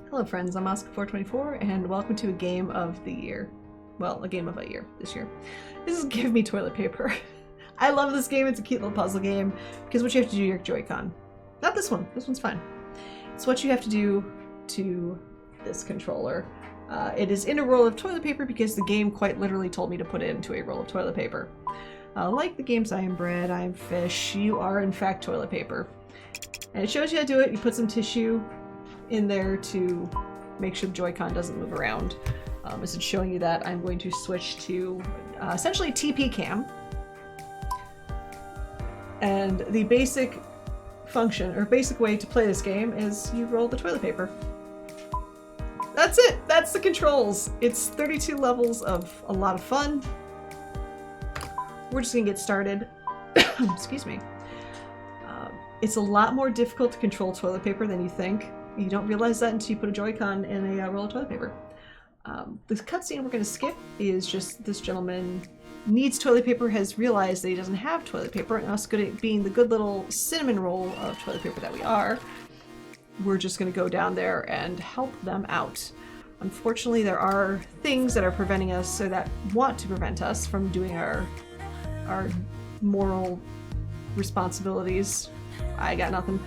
Hello friends, I'm Oscar424 and welcome to a game of the year. Well, a game of a year this year. This is Give Me Toilet Paper. I love this game, it's a cute little puzzle game because what you have to do your Joy-Con. Not this one, this one's fine. It's what you have to do to this controller. It is in a roll of toilet paper because the game quite literally told me to put it into a roll of toilet paper. Like the games I Am Bread, I Am Fish, you are in fact toilet paper. And it shows you how to do it. You put some tissue in there to make sure the Joy-Con doesn't move around. As it's showing you that, I'm going to switch to essentially TP Cam. And the basic function, or basic way to play this game is you roll the toilet paper. That's it! That's the controls! It's 32 levels of a lot of fun. We're just gonna get started. Excuse me. It's a lot more difficult to control toilet paper than you think. You don't realize that until you put a Joy-Con in a roll of toilet paper. The cutscene we're going to skip is just this gentleman needs toilet paper, has realized that he doesn't have toilet paper, and us being the good little cinnamon roll of toilet paper that we are, we're just going to go down there and help them out. Unfortunately, there are things that are preventing us, or that want to prevent us from doing our moral responsibilities. I got nothing.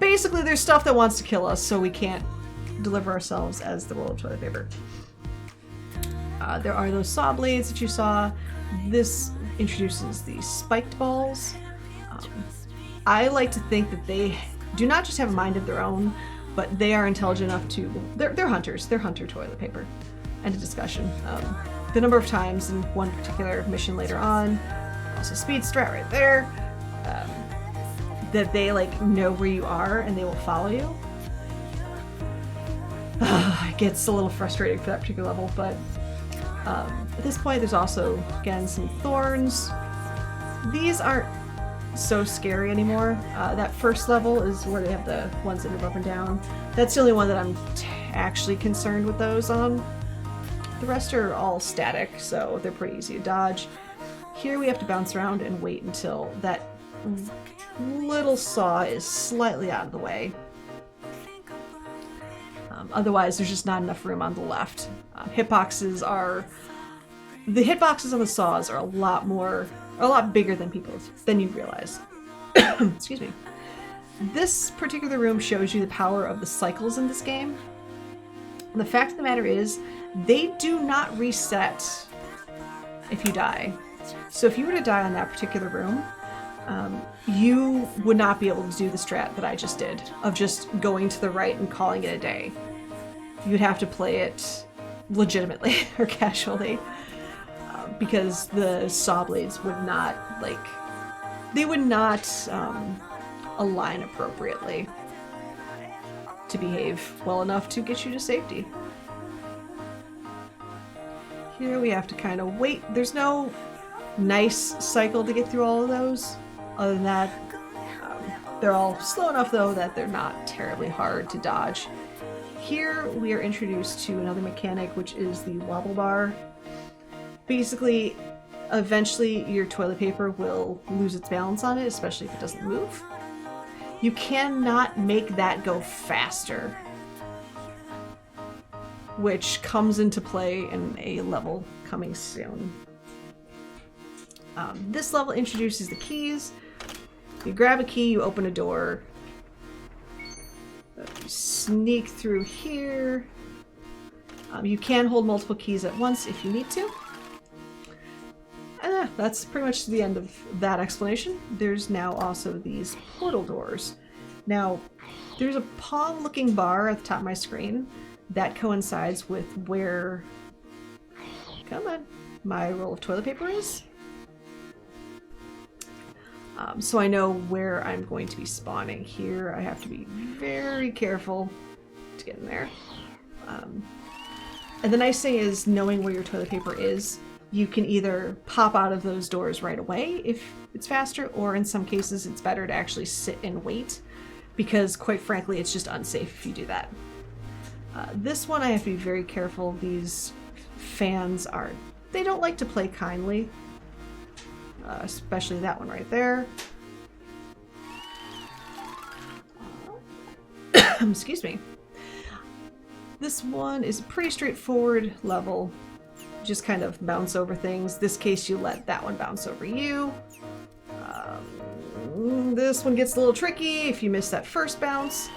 Basically, there's stuff that wants to kill us, so we can't deliver ourselves as the roll of toilet paper. There are those saw blades that you saw. This introduces the spiked balls. I like to think that they do not just have a mind of their own, but they are intelligent enough to... They're hunters. They're hunter toilet paper. End of discussion. The number of times in one particular mission later on, also speed strat right there, that they like know where you are and they will follow you. It gets a little frustrating for that particular level, but at this point there's also, again, some thorns. These aren't so scary anymore. That first level is where they have the ones that move up and down. That's the only one that I'm actually concerned with those on. The rest are all static, so they're pretty easy to dodge. Here we have to bounce around and wait until that little saw is slightly out of the way. Otherwise, there's just not enough room on the left. The hitboxes on the saws are a lot bigger than you realize. Excuse me. This particular room shows you the power of the cycles in this game. And the fact of the matter is, they do not reset if you die. So if you were to die on that particular room, you would not be able to do the strat that I just did, of just going to the right and calling it a day. You'd have to play it legitimately or casually, because the saw blades would not, align appropriately to behave well enough to get you to safety. Here we have to kind of wait. There's no nice cycle to get through all of those. Other than that, they're all slow enough though that they're not terribly hard to dodge. Here we are introduced to another mechanic, which is the wobble bar. Basically, eventually your toilet paper will lose its balance on it, especially if it doesn't move. You cannot make that go faster, which comes into play in a level coming soon. This level introduces the keys. You grab a key, you open a door. You sneak through here. You can hold multiple keys at once if you need to. And that's pretty much the end of that explanation. There's now also these portal doors. Now, there's a Pong-looking bar at the top of my screen that coincides with where, come on, my roll of toilet paper is. So I know where I'm going to be spawning here. I have to be very careful to get in there. And the nice thing is, knowing where your toilet paper is, you can either pop out of those doors right away if it's faster, or in some cases it's better to actually sit and wait, because quite frankly it's just unsafe if you do that. This one I have to be very careful. These fans they don't like to play kindly. Especially that one right there. Excuse me. This one is a pretty straightforward level. Just kind of bounce over things. This case, you let that one bounce over you. This one gets a little tricky if you miss that first bounce,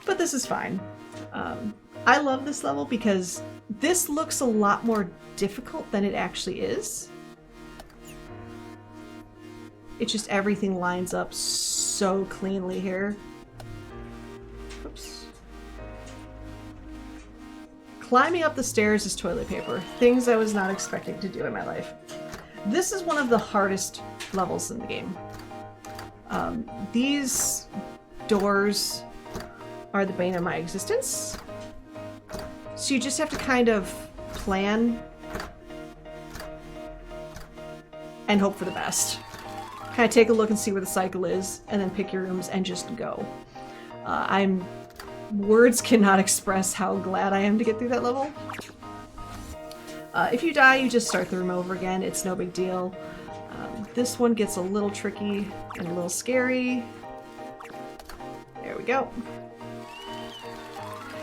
but this is fine. I love this level because this looks a lot more difficult than it actually is. It's just everything lines up so cleanly here. Oops. Climbing up the stairs is toilet paper. Things I was not expecting to do in my life. This is one of the hardest levels in the game. These doors are the bane of my existence. So you just have to kind of plan and hope for the best. Kind of take a look and see where the cycle is, and then pick your rooms and just go. Words cannot express how glad I am to get through that level. If you die, you just start the room over again. It's no big deal. This one gets a little tricky and a little scary. There we go.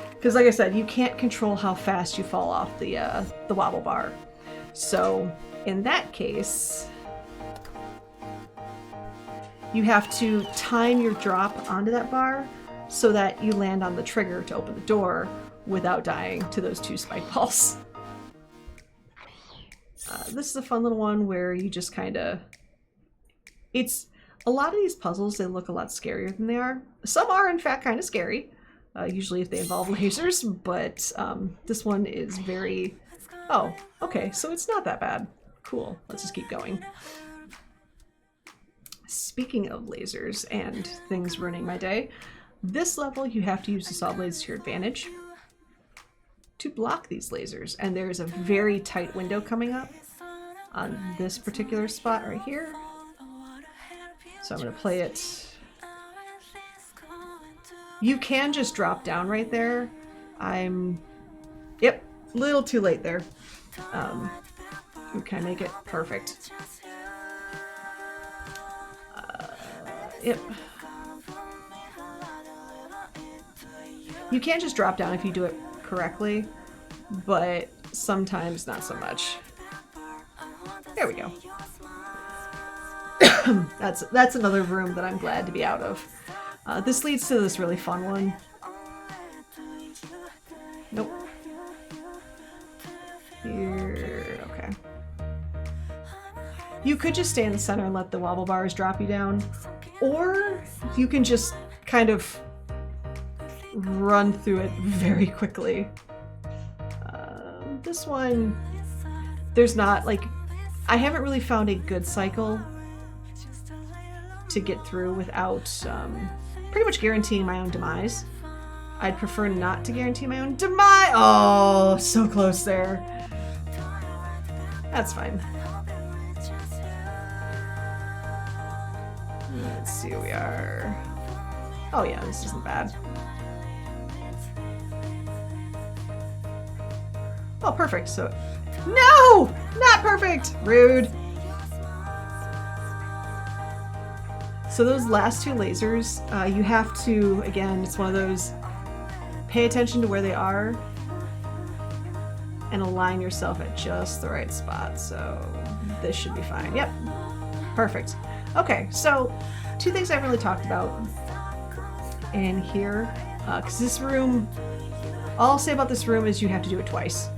Because like I said, you can't control how fast you fall off the wobble bar. So in that case, you have to time your drop onto that bar so that you land on the trigger to open the door without dying to those two spike balls. This is a fun little one where you just kind of... It's... A lot of these puzzles, they look a lot scarier than they are. Some are, in fact, kind of scary. Usually if they involve lasers, but this one is very... Oh, okay, so it's not that bad. Cool, let's just keep going. Speaking of lasers and things ruining my day, this level you have to use the saw blades to your advantage to block these lasers, and there's a very tight window coming up on this particular spot right here. So I'm going to play it. You can just drop down right there. Yep, a little too late there. Can I make it perfect? Yep. You can just drop down if you do it correctly, but sometimes not so much. There we go. That's another room that I'm glad to be out of. This leads to this really fun one. Nope. Here, okay. You could just stay in the center and let the wobble bars drop you down, or you can just kind of run through it very quickly. This one, there's not, like, I haven't really found a good cycle to get through without pretty much guaranteeing my own demise. I'd prefer not to guarantee my own demise. Oh, so close there. That's fine. Let's see where we are. Oh yeah, this isn't bad. Oh, perfect. So, no! Not perfect! Rude. So those last two lasers, you have to, again, it's one of those, pay attention to where they are and align yourself at just the right spot. So this should be fine. Yep. Perfect. Okay, so two things I haven't really talked about in here, because this room, all I'll say about this room is you have to do it twice.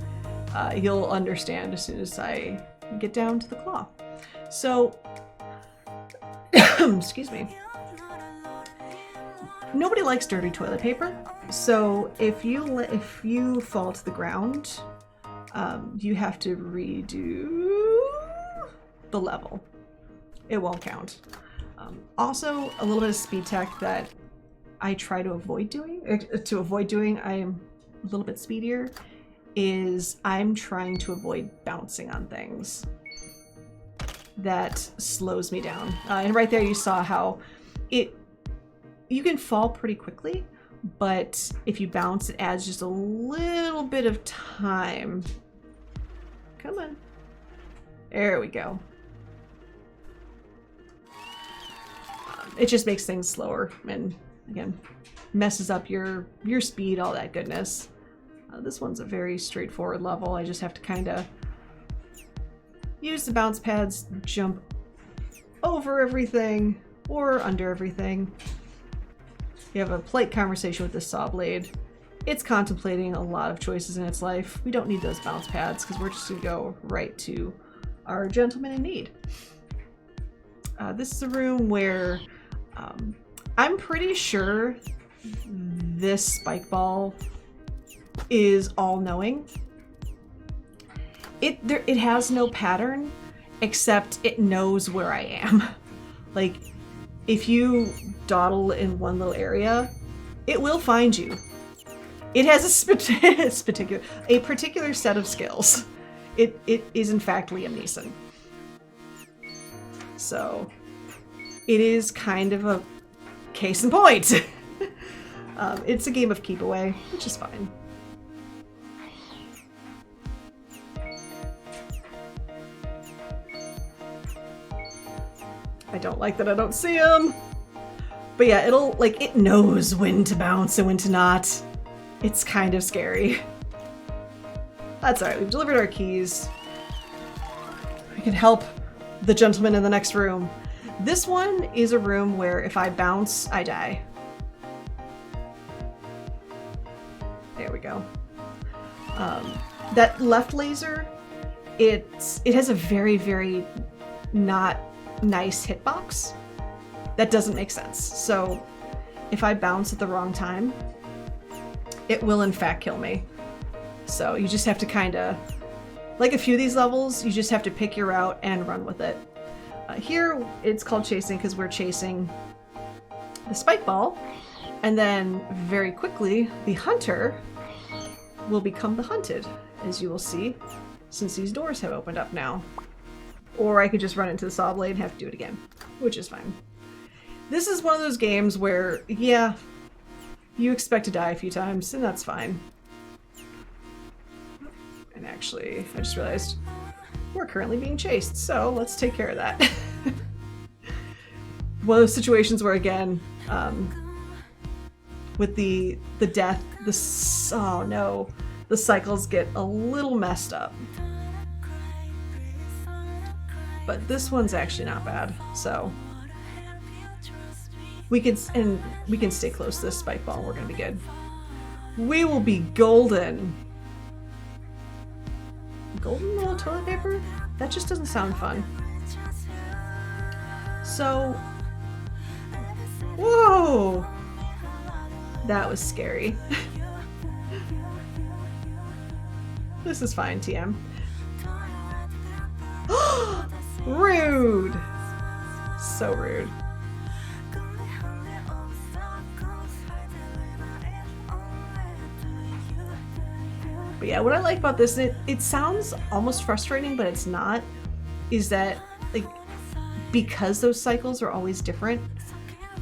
You'll understand as soon as I get down to the claw. So, excuse me. Nobody likes dirty toilet paper, so if you fall to the ground, you have to redo the level. It won't count. Also, a little bit of speed tech that I try to avoid doing. I am a little bit speedier. Is I'm trying to avoid bouncing on things. That slows me down. And right there you saw how you can fall pretty quickly, but if you bounce, it adds just a little bit of time. Come on. There we go. It just makes things slower and, again, messes up your speed, all that goodness. This one's a very straightforward level. I just have to kind of use the bounce pads, jump over everything or under everything. You have a polite conversation with the saw blade. It's contemplating a lot of choices in its life. We don't need those bounce pads because we're just going to go right to our gentleman in need. This is a room where I'm pretty sure this spike ball is all-knowing. It has no pattern except it knows where I am. Like, if you dawdle in one little area, it will find you. It has a particular set of skills. It is in fact Liam Neeson. So it is kind of a case in point. It's a game of keep away, which is fine. I don't like that I don't see him. But yeah, it knows when to bounce and when to not. It's kind of scary. That's alright, we've delivered our keys. We can help the gentleman in the next room. This one is a room where if I bounce, I die. There we go. That left laser, it has a very, very not nice hitbox. That doesn't make sense. So if I bounce at the wrong time, it will in fact kill me. So you just have to kind of, like a few of these levels, you just have to pick your route and run with it. Here it's called chasing because we're chasing the spike ball, and then very quickly the hunter will become the hunted, as you will see, since these doors have opened up now. Or I could just run into the saw blade and have to do it again, which is fine. This is one of those games where, yeah, you expect to die a few times, and that's fine. And actually, I just realized we're currently being chased, so let's take care of that. One of those situations where, again, with the death, oh no, the cycles get a little messed up. But this one's actually not bad, so we can stay close to this spike ball. We're gonna be good. We will be golden. Golden little toilet paper? That just doesn't sound fun. So, whoa, that was scary. This is fine, TM. Rude. So rude. But yeah, what I like about this, it sounds almost frustrating, but it's not, is that, like, because those cycles are always different,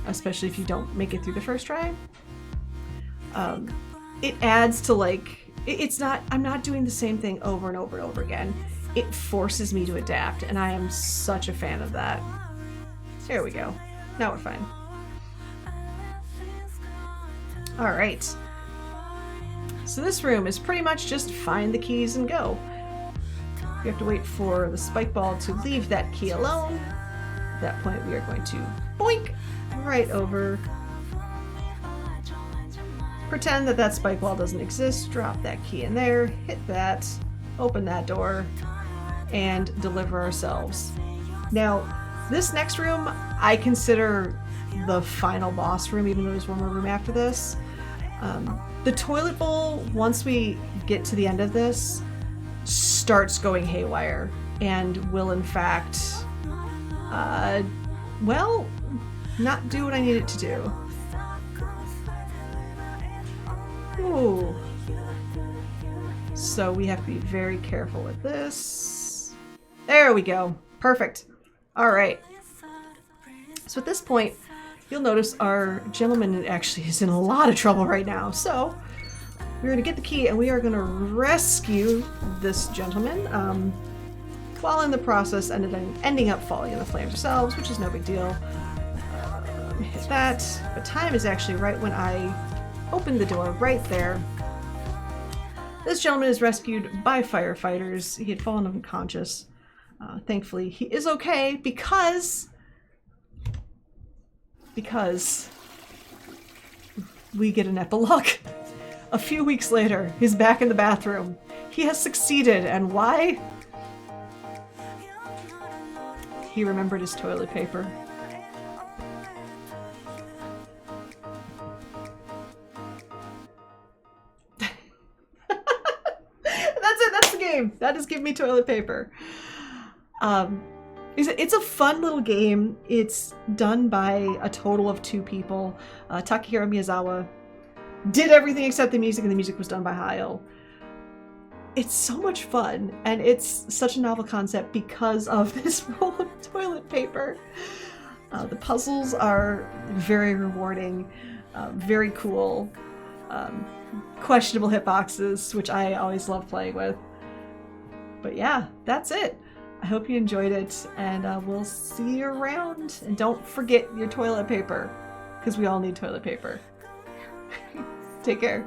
especially if you don't make it through the first try, it adds to, like, I'm not doing the same thing over and over and over again. It forces me to adapt, and I am such a fan of that. There we go. Now we're fine. All right. So this room is pretty much just find the keys and go. You have to wait for the spike ball to leave that key alone. At that point, we are going to boink right over. Pretend that spike ball doesn't exist, drop that key in there, hit that, open that door, and deliver ourselves. Now, this next room I consider the final boss room, even though there's one more room after this. The toilet bowl, once we get to the end of this, starts going haywire and will in fact, well, not do what I need it to do. Ooh. So we have to be very careful with this. There we go. Perfect. All right. So at this point, you'll notice our gentleman actually is in a lot of trouble right now. So we're going to get the key and we are going to rescue this gentleman, while in the process ending up falling in the flames ourselves, which is no big deal. Hit that. The time is actually right when I opened the door right there. This gentleman is rescued by firefighters. He had fallen unconscious. Thankfully, he is okay because we get an epilogue. A few weeks later, he's back in the bathroom. He has succeeded, and why? He remembered his toilet paper. That's it, that's the game. That is Give Me Toilet Paper. It's a fun little game. It's done by a total of 2 people. Takahiro Miyazawa did everything except the music, and the music was done by Hayao. It's so much fun, and it's such a novel concept because of this roll of toilet paper. The puzzles are very rewarding, very cool, questionable hitboxes, which I always love playing with. But yeah, that's it. I hope you enjoyed it, and we'll see you around. And don't forget your toilet paper, because we all need toilet paper. Take care.